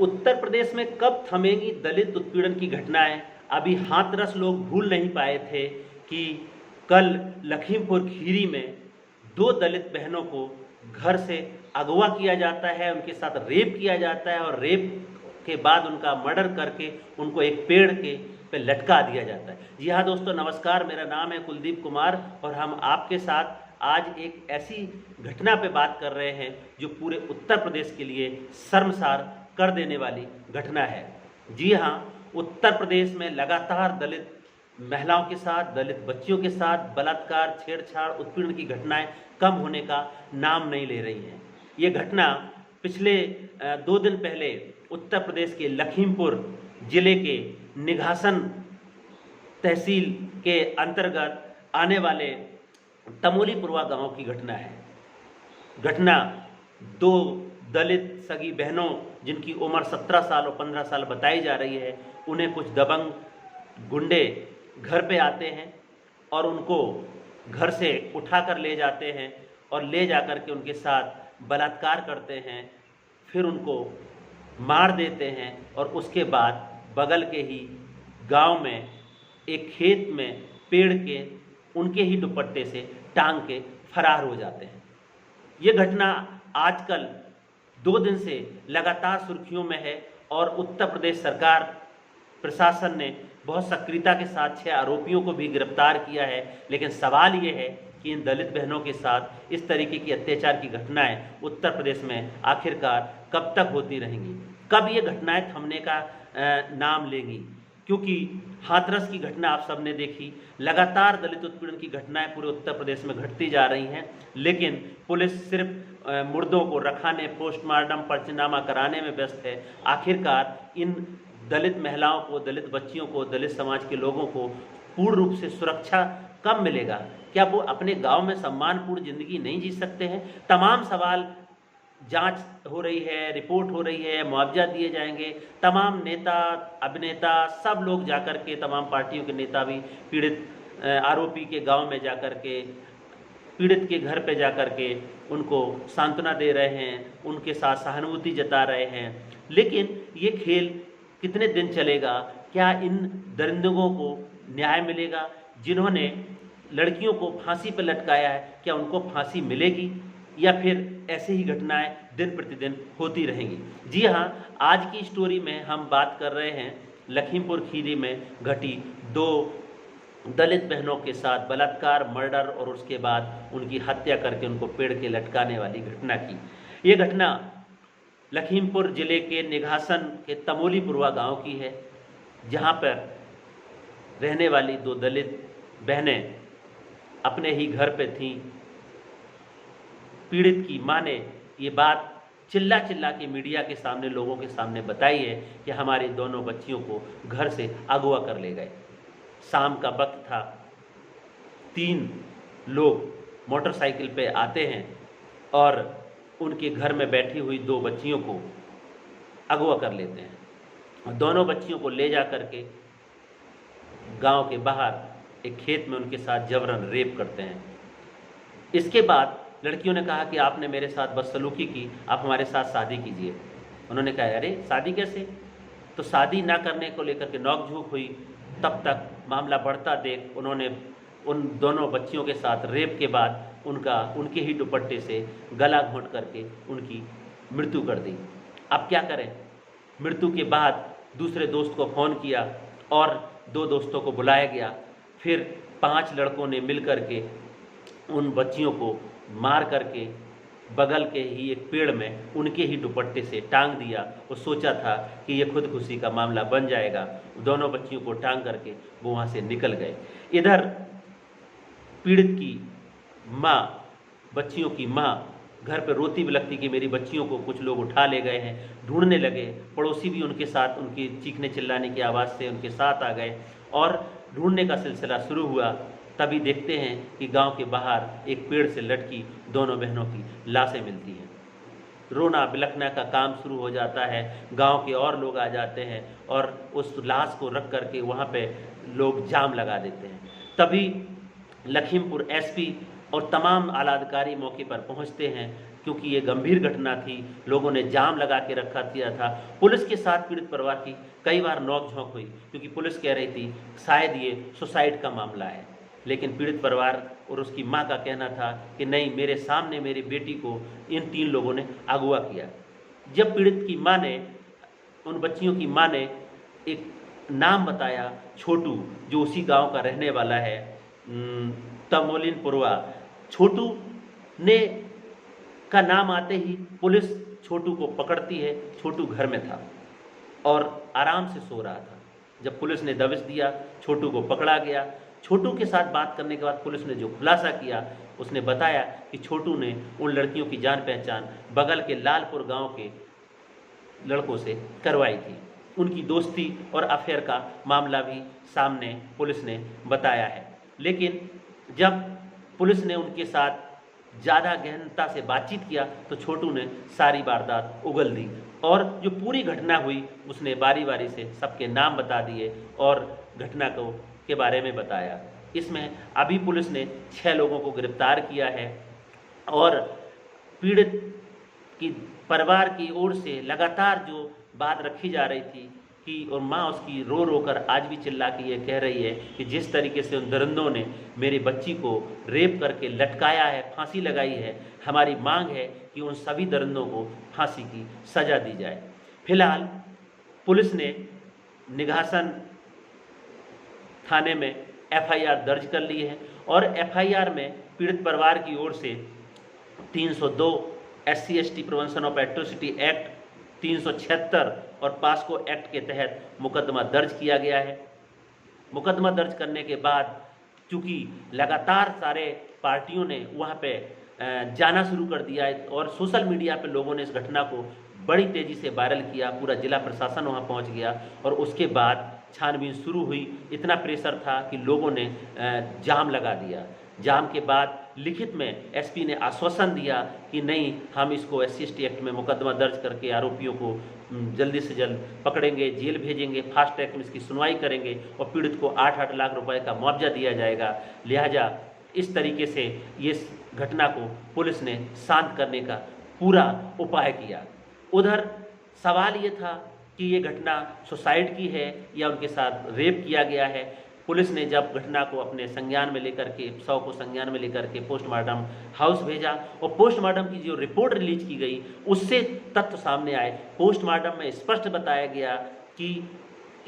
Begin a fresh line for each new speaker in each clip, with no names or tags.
उत्तर प्रदेश में कब थमेंगी दलित उत्पीड़न की घटनाएं? अभी हाथरस लोग भूल नहीं पाए थे कि कल लखीमपुर खीरी में 2 दलित बहनों को घर से अगवा किया जाता है, उनके साथ रेप किया जाता है और रेप के बाद उनका मर्डर करके उनको एक पेड़ के पे लटका दिया जाता है। जी हाँ दोस्तों, नमस्कार। मेरा नाम है कुलदीप कुमार और हम आपके साथ आज एक ऐसी घटना पे बात कर रहे हैं जो पूरे उत्तर प्रदेश के लिए शर्मसार कर देने वाली घटना है। जी हाँ, उत्तर प्रदेश में लगातार दलित महिलाओं के साथ, दलित बच्चियों के साथ बलात्कार, छेड़छाड़, उत्पीड़न की घटनाएं कम होने का नाम नहीं ले रही हैं। ये घटना पिछले 2 दिन पहले उत्तर प्रदेश के लखीमपुर जिले के निघासन तहसील के अंतर्गत आने वाले तमोलीपुरवा गांव की घटना है। घटना 2 दलित सगी बहनों जिनकी उम्र 17 साल और 15 साल बताई जा रही है, उन्हें कुछ दबंग गुंडे घर पे आते हैं और उनको घर से उठाकर ले जाते हैं और ले जाकर के उनके साथ बलात्कार करते हैं, फिर उनको मार देते हैं और उसके बाद बगल के ही गांव में एक खेत में पेड़ के उनके ही दुपट्टे से टांग के फरार हो जाते हैं। ये घटना आजकल 2 दिन से लगातार सुर्खियों में है और उत्तर प्रदेश सरकार प्रशासन ने बहुत सक्रियता के साथ 6 आरोपियों को भी गिरफ्तार किया है। लेकिन सवाल ये है कि इन दलित बहनों के साथ इस तरीके की अत्याचार की घटनाएं उत्तर प्रदेश में आखिरकार कब तक होती रहेंगी, कब ये घटनाएं थमने का नाम लेंगी? क्योंकि हाथरस की घटना आप सबने देखी, लगातार दलित उत्पीड़न की घटनाएं पूरे उत्तर प्रदेश में घटती जा रही हैं, लेकिन पुलिस सिर्फ मुर्दों को रखाने, पोस्टमार्टम, पंचनामा कराने में व्यस्त है। आखिरकार इन दलित महिलाओं को, दलित बच्चियों को, दलित समाज के लोगों को पूर्ण रूप से सुरक्षा कब मिलेगा? क्या वो अपने गांव में सम्मानपूर्ण जिंदगी नहीं जी सकते हैं? तमाम सवाल, जांच हो रही है, रिपोर्ट हो रही है, मुआवजा दिए जाएंगे। तमाम नेता, अभिनेता, सब लोग जाकर के, तमाम पार्टियों के नेता भी पीड़ित आरोपी के गांव में जाकर के, पीड़ित के घर पे जाकर के उनको सांत्वना दे रहे हैं, उनके साथ सहानुभूति जता रहे हैं। लेकिन ये खेल कितने दिन चलेगा? क्या इन दरिंदों को न्याय मिलेगा? जिन्होंने लड़कियों को फांसी पर लटकाया है, क्या उनको फांसी मिलेगी या फिर ऐसे ही घटनाएं दिन प्रतिदिन होती रहेंगी? जी हाँ, आज की स्टोरी में हम बात कर रहे हैं लखीमपुर खीरी में घटी 2 दलित बहनों के साथ बलात्कार, मर्डर और उसके बाद उनकी हत्या करके उनको पेड़ के लटकाने वाली घटना की। ये घटना लखीमपुर जिले के निघासन के तमोलीपुरवा गांव की है, जहां पर रहने वाली 2 दलित बहनें अपने ही घर पे थीं। पीड़ित की मां ने ये बात चिल्ला चिल्ला के मीडिया के सामने, लोगों के सामने बताई है कि हमारी दोनों बच्चियों को घर से अगवा कर ले गए। शाम का वक्त था, 3 लोग मोटरसाइकिल पे आते हैं और उनके घर में बैठी हुई 2 बच्चियों को अगवा कर लेते हैं और दोनों बच्चियों को ले जा करके गांव के बाहर एक खेत में उनके साथ जबरन रेप करते हैं। इसके बाद लड़कियों ने कहा कि आपने मेरे साथ बदसलूकी की, आप हमारे साथ शादी कीजिए। उन्होंने कहा अरे शादी कैसे? तो शादी ना करने को लेकर के नोक-झोंक हुई। तब तक मामला बढ़ता देख उन्होंने उन दोनों बच्चियों के साथ रेप के बाद उनके ही दुपट्टे से गला घोंट करके उनकी मृत्यु कर दी। अब क्या करें? मृत्यु के बाद दूसरे दोस्त को फ़ोन किया और 2 दोस्तों को बुलाया गया। फिर 5 लड़कों ने मिल करके उन बच्चियों को मार करके बगल के ही एक पेड़ में उनके ही दुपट्टे से टांग दिया और सोचा था कि ये खुदकुशी का मामला बन जाएगा। दोनों बच्चियों को टांग करके वो वहाँ से निकल गए। इधर पीड़ित की माँ, बच्चियों की माँ घर पर रोती बिलखती कि मेरी बच्चियों को कुछ लोग उठा ले गए हैं। ढूंढने लगे, पड़ोसी भी उनके साथ, उनकी चीखने चिल्लाने की आवाज़ से उनके साथ आ गए और ढूंढने का सिलसिला शुरू हुआ। तभी देखते हैं कि गांव के बाहर एक पेड़ से लटकी दोनों बहनों की लाशें मिलती हैं। रोना बिलखना का काम शुरू हो जाता है। गांव के और लोग आ जाते हैं और उस लाश को रख करके वहाँ पे लोग जाम लगा देते हैं। तभी लखीमपुर एसपी और तमाम आला अधिकारी मौके पर पहुँचते हैं। क्योंकि ये गंभीर घटना थी। लोगों ने जाम लगा के रखा दिया था। पुलिस के साथ पीड़ित परिवार की कई बार नोक-झोंक हुई, क्योंकि पुलिस कह रही थी शायद ये सुसाइड का मामला है, लेकिन पीड़ित परिवार और उसकी माँ का कहना था कि नहीं, मेरे सामने मेरी बेटी को इन 3 लोगों ने अगवा किया। जब पीड़ित की माँ ने, उन बच्चियों की माँ ने एक नाम बताया, छोटू, जो उसी गांव का रहने वाला है, तमोलिन पुरवा। छोटू ने का नाम आते ही पुलिस छोटू को पकड़ती है। छोटू घर में था और आराम से सो रहा था। जब पुलिस ने दबिश दिया, छोटू को पकड़ा गया। छोटू के साथ बात करने के बाद पुलिस ने जो खुलासा किया, उसने बताया कि छोटू ने उन लड़कियों की जान पहचान बगल के लालपुर गांव के लड़कों से करवाई थी। उनकी दोस्ती और अफेयर का मामला भी सामने पुलिस ने बताया है। लेकिन जब पुलिस ने उनके साथ ज़्यादा गहनता से बातचीत किया तो छोटू ने सारी वारदात उगल दी और जो पूरी घटना हुई उसने बारी बारी से सबके नाम बता दिए और घटना के बारे में बताया। इसमें अभी पुलिस ने 6 लोगों को गिरफ्तार किया है और पीड़ित की परिवार की ओर से लगातार जो बात रखी जा रही थी कि, और माँ उसकी रो रो कर आज भी चिल्ला के ये कह रही है कि जिस तरीके से उन दरिंदों ने मेरी बच्ची को रेप करके लटकाया है, फांसी लगाई है, हमारी मांग है कि उन सभी दरिंदों को फांसी की सज़ा दी जाए। फिलहाल पुलिस ने निघासन थाने में FIR दर्ज कर ली है और FIR में पीड़ित परिवार की ओर से 302 SC/ST prevention of atrocity act, 376 और पास्को एक्ट के तहत मुकदमा दर्ज किया गया है। मुकदमा दर्ज करने के बाद चूँकि लगातार सारे पार्टियों ने वहाँ पे जाना शुरू कर दिया है और सोशल मीडिया पे लोगों ने इस घटना को बड़ी तेज़ी से वायरल किया, पूरा जिला प्रशासन वहाँ पहुँच गया और उसके बाद छानबीन शुरू हुई। इतना प्रेशर था कि लोगों ने जाम लगा दिया। जाम के बाद लिखित में SP ने आश्वासन दिया कि नहीं, हम इसको SC/ST एक्ट में मुकदमा दर्ज करके आरोपियों को जल्दी से जल्द पकड़ेंगे, जेल भेजेंगे, फास्ट ट्रैक में इसकी सुनवाई करेंगे और पीड़ित को 8-8 लाख रुपए का मुआवजा दिया जाएगा। लिहाजा इस तरीके से ये घटना को पुलिस ने शांत करने का पूरा उपाय किया। उधर सवाल ये था कि ये घटना सुसाइड की है या उनके साथ रेप किया गया है। पुलिस ने जब घटना को अपने संज्ञान में लेकर के, शव को संज्ञान में लेकर के पोस्टमार्टम हाउस भेजा और पोस्टमार्टम की जो रिपोर्ट रिलीज की गई उससे तथ्य सामने आए। पोस्टमार्टम में स्पष्ट बताया गया कि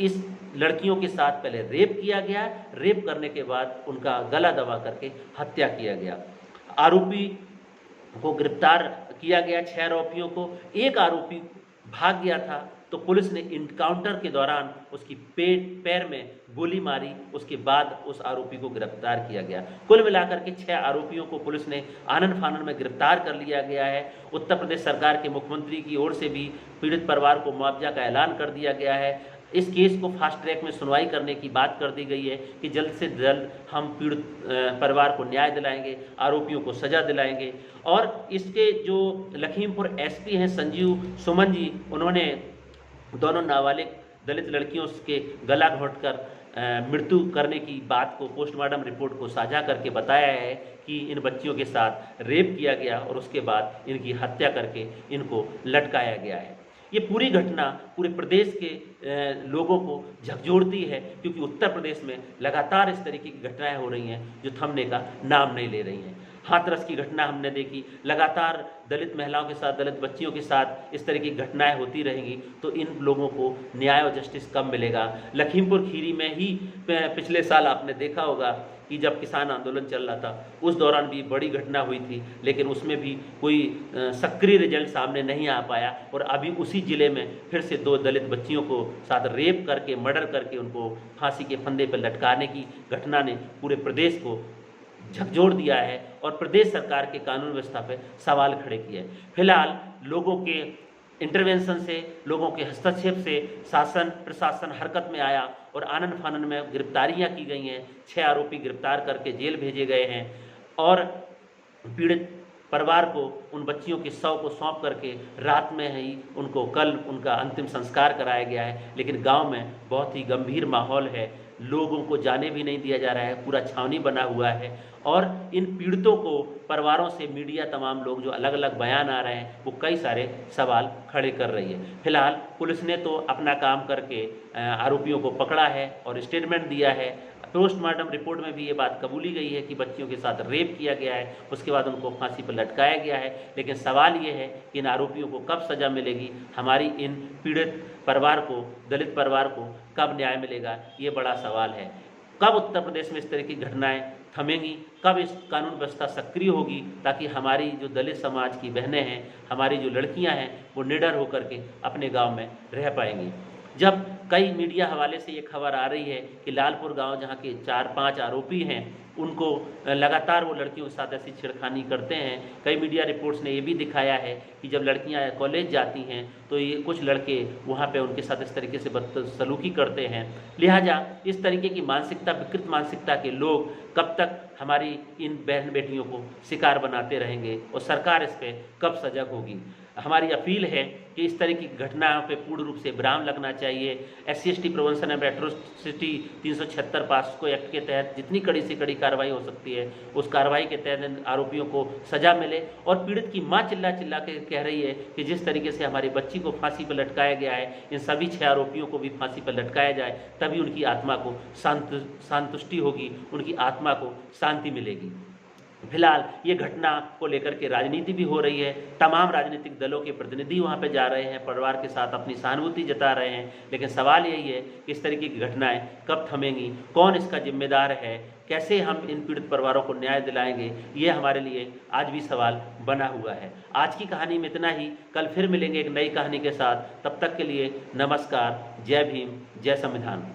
इस लड़कियों के साथ पहले रेप किया गया, रेप करने के बाद उनका गला दबा करके हत्या किया गया। आरोपी को गिरफ्तार किया गया, 6 आरोपियों को। एक आरोपी भाग गया था तो पुलिस ने इनकाउंटर के दौरान उसकी पैर में गोली मारी, उसके बाद उस आरोपी को गिरफ्तार किया गया। कुल मिलाकर के 6 आरोपियों को पुलिस ने आनन फानन में गिरफ्तार कर लिया गया है। उत्तर प्रदेश सरकार के मुख्यमंत्री की ओर से भी पीड़ित परिवार को मुआवजा का ऐलान कर दिया गया है। इस केस को फास्ट ट्रैक में सुनवाई करने की बात कर दी गई है कि जल्द से जल्द हम पीड़ित परिवार को न्याय दिलाएंगे, आरोपियों को सजा दिलाएंगे। और इसके जो लखीमपुर SP हैं संजीव सुमन जी, उन्होंने दोनों नाबालिग दलित लड़कियों के गला घोंटकर मृत्यु करने की बात को पोस्टमार्टम रिपोर्ट को साझा करके बताया है कि इन बच्चियों के साथ रेप किया गया और उसके बाद इनकी हत्या करके इनको लटकाया गया है। ये पूरी घटना पूरे प्रदेश के लोगों को झकझोरती है, क्योंकि उत्तर प्रदेश में लगातार इस तरीके की घटनाएं हो रही हैं जो थमने का नाम नहीं ले रही हैं। हाथरस की घटना हमने देखी, लगातार दलित महिलाओं के साथ, दलित बच्चियों के साथ इस तरह की घटनाएं होती रहेंगी तो इन लोगों को न्याय और जस्टिस कब मिलेगा। लखीमपुर खीरी में ही पिछले साल आपने देखा होगा कि जब किसान आंदोलन चल रहा था उस दौरान भी बड़ी घटना हुई थी, लेकिन उसमें भी कोई सक्रिय रिजल्ट सामने नहीं आ पाया और अभी उसी ज़िले में फिर से 2 दलित बच्चियों को साथ रेप करके, मर्डर करके उनको फांसी के फंदे पर लटकाने की घटना ने पूरे प्रदेश को झकझोर दिया है और प्रदेश सरकार के कानून व्यवस्था पर सवाल खड़े किए। फिलहाल लोगों के इंटरवेंशन से, लोगों के हस्तक्षेप से शासन प्रशासन हरकत में आया और आनन फानन में गिरफ्तारियां की गई हैं। 6 आरोपी गिरफ्तार करके जेल भेजे गए हैं और पीड़ित परिवार को उन बच्चियों के शव को सौंप करके रात में ही उनको कल उनका अंतिम संस्कार कराया गया है। लेकिन गांव में बहुत ही गंभीर माहौल है। लोगों को जाने भी नहीं दिया जा रहा है, पूरा छावनी बना हुआ है। और इन पीड़ितों को परिवारों से मीडिया तमाम लोग जो अलग अलग बयान आ रहे हैं वो कई सारे सवाल खड़े कर रही है। फिलहाल पुलिस ने तो अपना काम करके आरोपियों को पकड़ा है और स्टेटमेंट दिया है। पोस्टमार्टम रिपोर्ट में भी ये बात कबूली गई है कि बच्चियों के साथ रेप किया गया है, उसके बाद उनको फांसी पर लटकाया गया है। लेकिन सवाल ये है कि इन आरोपियों को कब सज़ा मिलेगी, हमारी इन पीड़ित परिवार को, दलित परिवार को कब न्याय मिलेगा, ये बड़ा सवाल है। कब उत्तर प्रदेश में इस तरह की घटनाएं थमेंगी, कब इस कानून व्यवस्था सक्रिय होगी, ताकि हमारी जो दलित समाज की बहनें हैं, हमारी जो लड़कियां हैं, वो निडर होकर के अपने गांव में रह पाएंगी। जब कई मीडिया हवाले से ये खबर आ रही है कि लालपुर गांव जहां के 4-5 आरोपी हैं, उनको लगातार वो लड़कियों के साथ ऐसी छेड़खानी करते हैं। कई मीडिया रिपोर्ट्स ने ये भी दिखाया है कि जब लड़कियां कॉलेज जाती हैं तो ये कुछ लड़के वहाँ पे उनके साथ इस तरीके से बदसलूकी करते हैं। लिहाजा इस तरीके की मानसिकता, विकृत मानसिकता के लोग कब तक हमारी इन बहन बेटियों को शिकार बनाते रहेंगे और सरकार इस पर कब सजग होगी। हमारी अपील है कि इस तरह की घटनाओं पे पूर्ण रूप से विराम लगना चाहिए। SC/ST prevention and atrocity 376 POCSO act के तहत जितनी कड़ी से कड़ी कार्रवाई हो सकती है उस कार्रवाई के तहत आरोपियों को सजा मिले। और पीड़ित की मां चिल्ला चिल्ला के कह रही है कि जिस तरीके से हमारी बच्ची को फांसी पर लटकाया गया है, इन सभी 6 आरोपियों को भी फांसी पर लटकाया जाए, तभी उनकी आत्मा को संतुष्टि होगी, उनकी आत्मा को शांति मिलेगी। फिलहाल ये घटना को लेकर के राजनीति भी हो रही है। तमाम राजनीतिक दलों के प्रतिनिधि वहां पे जा रहे हैं, परिवार के साथ अपनी सहानुभूति जता रहे हैं। लेकिन सवाल यही है कि इस तरीके की घटनाएं कब थमेंगी, कौन इसका जिम्मेदार है, कैसे हम इन पीड़ित परिवारों को न्याय दिलाएंगे, ये हमारे लिए आज भी सवाल बना हुआ है। आज की कहानी में इतना ही, कल फिर मिलेंगे एक नई कहानी के साथ। तब तक के लिए नमस्कार, जय भीम, जय संविधान।